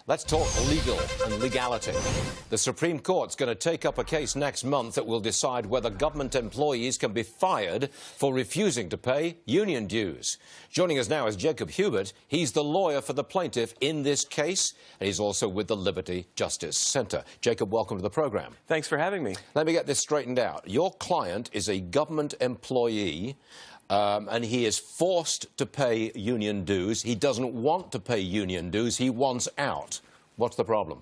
Let's talk legal and legality. The Supreme Court's going to take up a case next month that will decide whether government employees can be fired for refusing to pay union dues. Joining us now is Jacob Huebert. He's the lawyer for the plaintiff in this case, and he's also with the Liberty Justice Center. Jacob, welcome to the program. Thanks for having me. Let me get this straightened out. Your client is a government employee, and he is forced to pay union dues. He doesn't want to pay union dues. He wants out. What's the problem?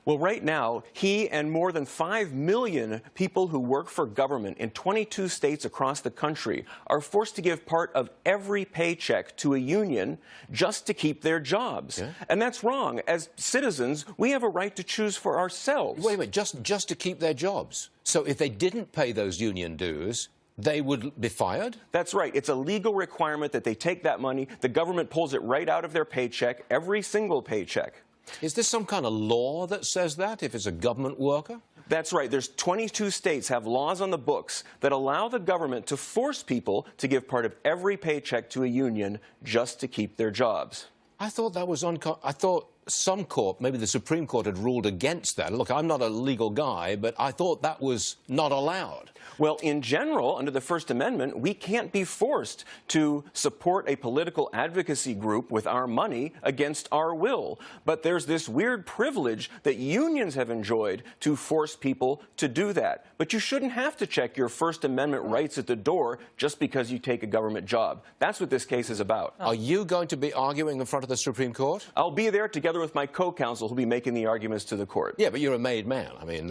Well, right now, he and more than 5 million people who work for government in 22 states across the country are forced to give part of every paycheck to a union just to keep their jobs. Yeah. And that's wrong. As citizens, we have a right to choose for ourselves. Wait a minute, just to keep their jobs. So if they didn't pay those union dues, they would be fired? That's right. It's a legal requirement that they take that money. The government pulls it right out of their paycheck, every single paycheck. Is there some kind of law that says that if it's a government worker? That's right. There's 22 states have laws on the books that allow the government to force people to give part of every paycheck to a union just to keep their jobs. I thought that was I thought some court, maybe the Supreme Court, had ruled against that. Look, I'm not a legal guy, but I thought that was not allowed. Well, in general, under the First Amendment, we can't be forced to support a political advocacy group with our money against our will. But there's this weird privilege that unions have enjoyed to force people to do that. But you shouldn't have to check your First Amendment rights at the door just because you take a government job. That's what this case is about. Are you going to be arguing in front of the Supreme Court? I'll be there together with my co-counsel who'll be making the arguments to the court. Yeah, but you're a made man. I mean,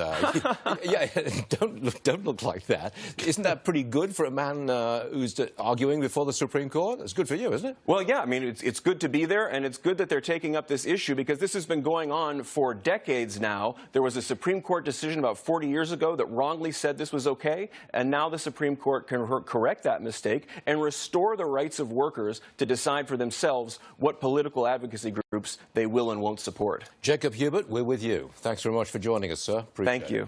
yeah, don't look like that. Isn't that pretty good for a man who's arguing before the Supreme Court? It's good for you, isn't it? Well, yeah, I mean, it's good to be there, and it's good that they're taking up this issue because this has been going on for decades now. There was a Supreme Court decision about 40 years ago that wrongly said this was okay, and now the Supreme Court can correct that mistake and restore the rights of workers to decide for themselves what political advocacy groups they will and won't support. Jacob Huebert, we're with you. Thanks very much for joining us, sir. Appreciate Thank you.